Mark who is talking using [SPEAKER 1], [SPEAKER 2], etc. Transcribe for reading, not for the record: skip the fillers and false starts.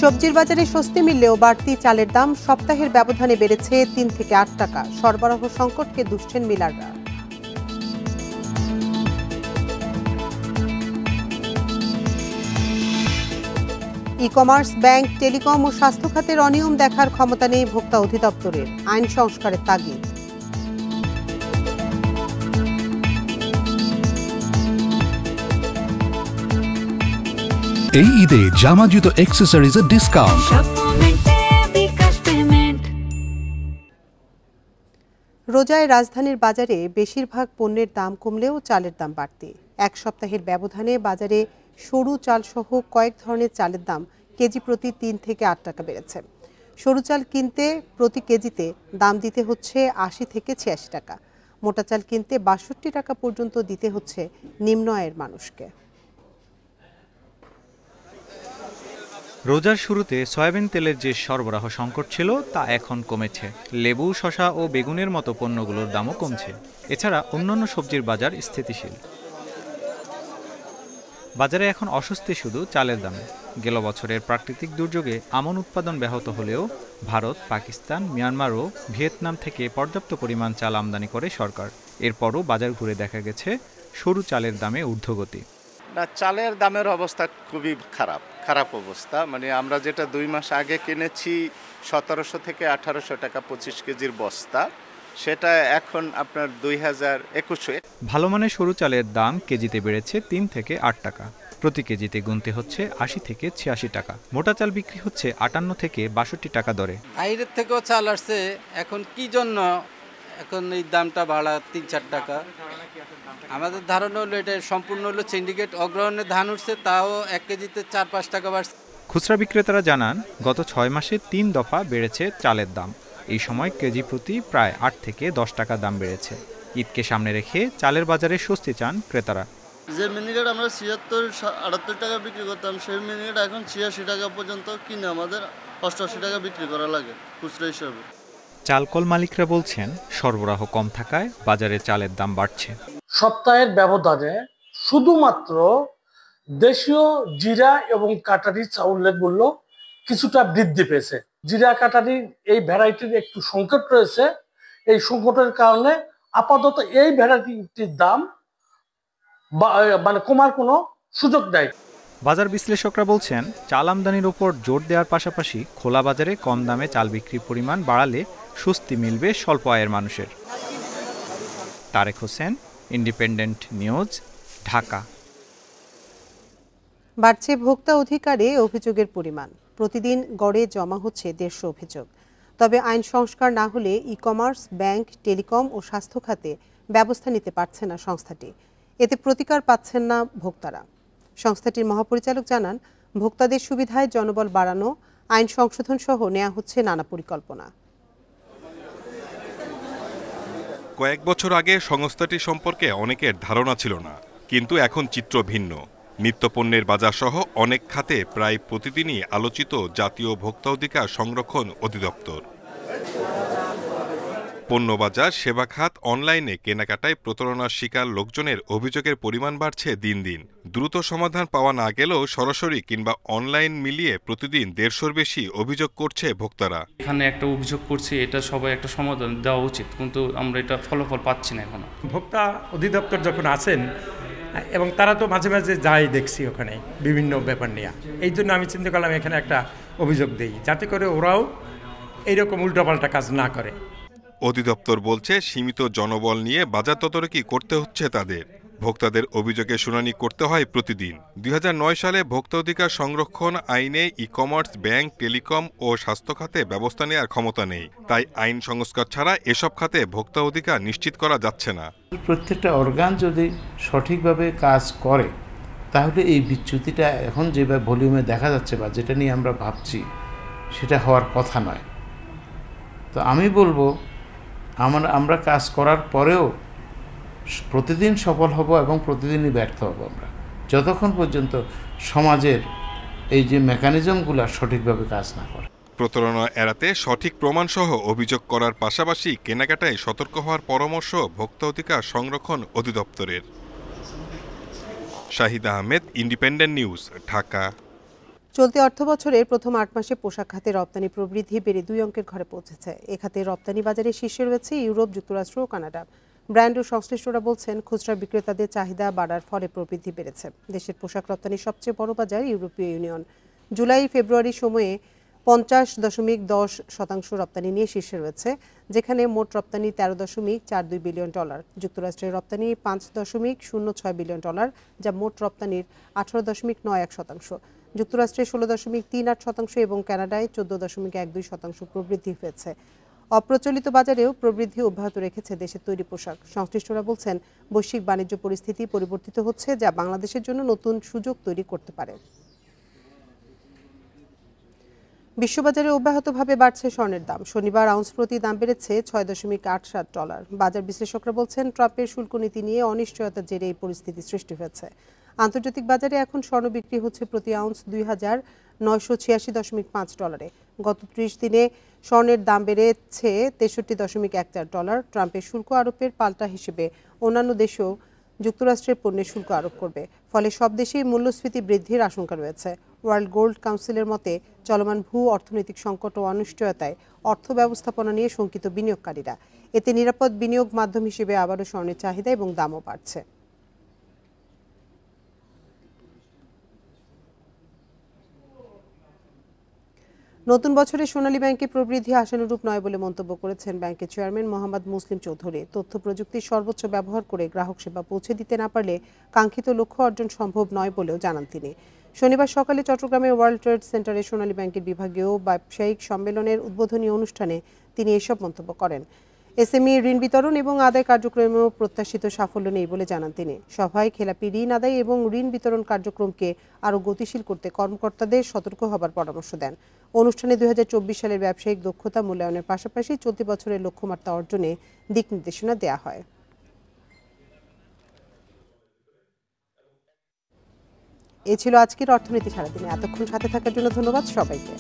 [SPEAKER 1] সবজির বাজারে স্বস্তি মিললেও বাড়তি চালের দাম সপ্তাহের ব্যবধানে বেড়েছে ৩ থেকে ৮ টাকা। সরবরাহ সংকটকে দুষছেন মিলাররা। ই কমার্স, ব্যাংক, টেলিকম ও স্বাস্থ্য খাতের অনিয়ম দেখার ক্ষমতা নেই ভোক্তা অধিদপ্তরের। আইন সংস্কারের তাগিদ।
[SPEAKER 2] এই ঈদে জামা জুতো অ্যাক্সেসরিজের ডিসকাউন্ট।
[SPEAKER 1] রোজায় রাজধানীর বাজারে বেশিরভাগ পণ্যের দাম কমলেও চালের দাম বাড়তি। এক সপ্তাহের ব্যবধানে বাজারে সরু চাল সহ কয়েক ধরনের চালের দাম কেজি প্রতি ৩ থেকে ৮ টাকা বেড়েছে। সরু চাল কিনতে প্রতি কেজিতে দাম দিতে হচ্ছে ৮০ থেকে ৮৬ টাকা। মোটা চাল কিনতে ৬২ টাকা পর্যন্ত দিতে হচ্ছে নিম্ন আয়ের মানুষকে।
[SPEAKER 3] রোজার শুরুতে সয়াবিন তেলের যে সরবরাহ সংকট ছিল তা এখন কমেছে। লেবু, শসা ও বেগুনের মতো পণ্যগুলোর দামও কমছে। এছাড়া অন্যান্য সবজির বাজার স্থিতিশীল। বাজারে এখন অস্বস্তি শুধু চালের দামে। গেল বছরের প্রাকৃতিক দুর্যোগে আমন উৎপাদন ব্যাহত হলেও ভারত, পাকিস্তান, মিয়ানমার ও ভিয়েতনাম থেকে পর্যাপ্ত পরিমাণ চাল আমদানি করে সরকার। এরপরও বাজার ঘুরে দেখা গেছে সরু চালের দামে ঊর্ধ্বগতি।
[SPEAKER 4] না, চালের দামের অবস্থা খুবই খারাপ অবস্থা। মানে আমরা যেটা 2 মাস আগে কিনেছি 1700 থেকে 1800 টাকা 25 কেজির বস্তা, সেটা এখন আপনার 2021।
[SPEAKER 3] ভালো মানের সরু চালের দাম কেজিতে বেড়েছে 3 থেকে 8 টাকা। প্রতি কেজিতে গুনতে হচ্ছে 80 থেকে 86 টাকা। মোটা চাল বিক্রি হচ্ছে 58 থেকে 62 টাকা দরে।
[SPEAKER 5] বাইরের থেকেও চাল আসছে, এখন কি জন্য এখন এই দামটা বাড়া 3-4 টাকা? আমাদের ধারণা হলো এটা সম্পূর্ণ হলো সিন্ডিকেট অগ্রহণে ধান উঠছে, তাও 1 কেজিতে 4-5 টাকা বাড়ছে।
[SPEAKER 3] খুচরা বিক্রেতারা জানান, গত 6 মাসে 3 দফা বেড়েছে চালের দাম। এই সময় কেজি প্রতি প্রায় 8 থেকে 10 টাকা দাম বেড়েছে। ঈদকে সামনে রেখে চালের বাজারে স্বস্তি চান ক্রেতারা।
[SPEAKER 6] যে মিনিকেট আমরা 76-78 টাকা বিক্রি করতাম, সেই মিনিকেট এখন 86 টাকা পর্যন্ত কিনে আমাদের 88 টাকা বিক্রি করা লাগে খুচরা হিসাবে।
[SPEAKER 3] চালকল মালিকরা বলছেন, সরবরাহ কম থাকায় বাজারে চালের দাম বাড়ছে।
[SPEAKER 7] সপ্তাহের ব্যবধানে শুধুমাত্র দেশীয় জিরা এবং কাটারি চাউলের মূল্য কিছুটা বৃদ্ধি পেয়েছে। জিরা কাটারি এই ভ্যারাইটির একটু সংকট রয়েছে। এই সংকটের কারণে আপাতত এই ভ্যারাইটির দাম মানে কমার কোনো সুযোগ নেই।
[SPEAKER 3] বাজার বিশ্লেষকরা বলছেন, চাল আমদানির উপর জোর দেওয়ার পাশাপাশি খোলা বাজারে কম দামে চাল বিক্রির পরিমাণ বাড়ালে স্বস্তি মিলবে স্বল্প আয়ের মানুষের। Tarek Hossain, Independent News, Dhaka.
[SPEAKER 1] বাড়ছে ভোক্তা অধিকারে অভিযোগের পরিমাণ। প্রতিদিন গড়ে জমা হচ্ছে 150 অভিযোগ। তবে আইন সংস্কার না হলে ই কমার্স, ব্যাংক, টেলিকম ও স্বাস্থ্য খাতে ব্যবস্থা নিতে পারছে না সংস্থাটি। এতে প্রতিকার পাচ্ছেন না ভোক্তারা। সংস্থাটির মহাপরিচালক জানান, ভোক্তাদের সুবিধায় জনবল বাড়ানো, আইন সংশোধন সহ নেওয়া হচ্ছে নানা পরিকল্পনা।
[SPEAKER 8] কয়েক বছর আগে সংস্থাটি সম্পর্কে অনেকের ধারণা ছিল না, কিন্তু এখন চিত্র ভিন্ন। নিত্যপণ্যের বাজার সহ অনেক খাতে প্রায় প্রতিদিনই আলোচিত জাতীয় ভোক্তা অধিকার সংরক্ষণ অধিদপ্তর। পণ্যবাজার, সেবা খাত, অনলাইনে কেনাকাটায় প্রতারণার শিকার লোকজনের অভিযোগের পরিমাণ বাড়ছে দিন দিন। দ্রুত সমাধান পাওয়া না গেলেও সরাসরি কিংবা অনলাইন মিলিয়ে প্রতিদিন 150-র বেশি অভিযোগ করছে ভোক্তারা।
[SPEAKER 9] এখানে একটা অভিযোগ করছি, এটা সবাই একটা সমাধান দেওয়া উচিত, কিন্তু আমরা এটা ফলাফল পাচ্ছি না এখনো।
[SPEAKER 10] ভোক্তা অধিদপ্তর যখন আছেন এবং তারা তো মাঝে মাঝে যাই দেখছি ওখানে বিভিন্ন ব্যাপার নিয়ে, এই জন্য আমি চিন্তা করলাম এখানে একটা অভিযোগ দেই, যাতে করে ওরাও এইরকম উল্টোপাল্টা কাজ না করে।
[SPEAKER 8] অধিদপ্তর বলছে, সীমিত জনবল নিয়ে বাজার তদারকি করতে হচ্ছে তাদের। ভোক্তাদের অভিযোগের শুনানি করতে হয় প্রতিদিন। 2009 সালে ভোক্তা অধিকার সংরক্ষণ আইনে ই কমার্স, ব্যাংক, টেলিকম ও স্বাস্থ্য খাতে ব্যবস্থা নেওয়ার ক্ষমতা নেই। তাই আইন সংস্কার ছাড়া এসব খাতে ভোক্তা অধিকার নিশ্চিত করা যাচ্ছে না।
[SPEAKER 11] প্রত্যেকটা অর্গান যদি সঠিকভাবে কাজ করে, তাহলে এই বিচ্যুতিটা এখন যেভাবে ভলিউমে দেখা যাচ্ছে বা যেটা নিয়ে আমরা ভাবছি, সেটা হওয়ার কথা নয়। তো আমি বলবো, আমরা কাজ করার পরেও প্রতিদিন সফল হব এবং প্রতিদিনই ব্যর্থ হব আমরা, যতক্ষণ পর্যন্ত সমাজের এই যে মেকানিজমগুলো সঠিকভাবে কাজ না করে।
[SPEAKER 8] প্রতারণা এড়াতে সঠিক প্রমাণসহ অভিযোগ করার পাশাপাশি কেনাকাটায় সতর্ক হওয়ার পরামর্শ ভোক্তা অধিকার সংরক্ষণ অধিদপ্তরের। Shahid Ahmed, independent News, Dhaka.
[SPEAKER 1] চলতি অর্থবছরের প্রথম 8 মাসে পোশাক খাতে রপ্তানি প্রবৃদ্ধি বেড়ে 2 অঙ্কের ঘরে পৌঁছেছে। এ খাতে রপ্তানি বাজারে শীর্ষে রয়েছে ইউরোপ, যুক্তরাষ্ট্র ও কানাডা। ব্র্যান্ড ও সংশ্লিষ্টরা বলছেন, খুচরা বিক্রেতাদের চাহিদা বাড়ার ফলে প্রবৃদ্ধি বেড়েছে। দেশের পোশাক রপ্তানির সবচেয়ে বড় বাজার ইউরোপীয় ইউনিয়ন। জুলাই-ফেব্রুয়ারি সময়ে 50.10% রপ্তানি নিয়ে শীর্ষে রয়েছে, যেখানে মোট রপ্তানি $13.42 বিলিয়ন। যুক্তরাষ্ট্রের রপ্তানি $5.06 বিলিয়ন, যা মোট রপ্তানির 18.91%। যুক্তরাষ্ট্রে 16.38% এবং কানাডায় 14.12% প্রবৃদ্ধি হয়েছে। অপ্রচলিত বাজারেও প্রবৃদ্ধি অব্যাহত রেখেছে দেশের তৈরি পোশাক। সংশ্লিষ্টরা বলছেন, বৈশ্বিক বাণিজ্য পরিস্থিতি পরিবর্তিত হচ্ছে, যা বাংলাদেশের জন্য নতুন সুযোগ তৈরি করতে পারে। বিশ্ববাজারে অব্যাহতভাবে বাড়ছে স্বর্ণের দাম। শনিবার আউন্স প্রতি দাম বেড়েছে $6.87। বাজার বিশ্লেষকরা বলছেন, ট্রাম্পের শুল্ক নীতি নিয়ে অনিশ্চয়তার জেরে এই পরিস্থিতি সৃষ্টি হয়েছে। আন্তর্জাতিক বাজারে এখন স্বর্ণ বিক্রি হচ্ছে প্রতি আউন্স $2,986.5। গত 30 দিনে স্বর্ণের দাম বেড়েছে $63.14। ট্রাম্পের শুল্ক আরোপের পাল্টা হিসেবে অন্যান্য দেশও যুক্তরাষ্ট্রের পণ্যে শুল্ক আরোপ করবে। ফলে সব দেশেই মূল্যস্ফীতি বৃদ্ধির আশঙ্কা রয়েছে। ওয়ার্ল্ড গোল্ড কাউন্সিলের মতে, চলমান ভূ অর্থনৈতিক সংকট ও অনিশ্চয়তায় অর্থ ব্যবস্থাপনা নিয়ে শঙ্কিত বিনিয়োগকারীরা। এতে নিরাপদ বিনিয়োগ মাধ্যম হিসেবে আবারও স্বর্ণের চাহিদা এবং দামও বাড়ছে। নতুন বছরে সোনালী ব্যাংকের প্রবৃদ্ধি আশানুরূপ নয় বলে মন্তব্য করেছেন ব্যাংকের চেয়ারম্যান মোহাম্মদ মুসলিম চৌধুরী। তথ্য প্রযুক্তির সর্বোচ্চ ব্যবহার করে গ্রাহক সেবা পৌঁছে দিতে না পারলে কাঙ্ক্ষিত লক্ষ্য অর্জন সম্ভব নয় বলেও জানান তিনি। শনিবার সকালে চট্টগ্রামের ওয়ার্ল্ড ট্রেড সেন্টারে সোনালী ব্যাংকের বিভাগীয় ব্যবসায়িক সম্মেলনের উদ্বোধনী অনুষ্ঠানে তিনি এসব মন্তব্য করেন। এসএমই ঋণ বিতরণ এবং আদায় কার্যক্রমেও প্রত্যাশিত সাফল্য নেই বলে জানান তিনি। সভায় খেলাপি ঋণ আদায় এবং ঋণ বিতরণ কার্যক্রমকে আরও গতিশীল করতে কর্মকর্তাদের সতর্ক হবার পরামর্শ দেন। অনুষ্ঠানে 2024 সালের ব্যবসায়িক দক্ষতা মূল্যায়নের পাশাপাশি চলতি বছরের লক্ষ্যমাত্রা অর্জনে দিক নির্দেশনা দেওয়া হয়। এ ছিল আজকের অর্থনীতি সারাদিনে। এতক্ষণ সাথে থাকার জন্য ধন্যবাদ সবাইকে।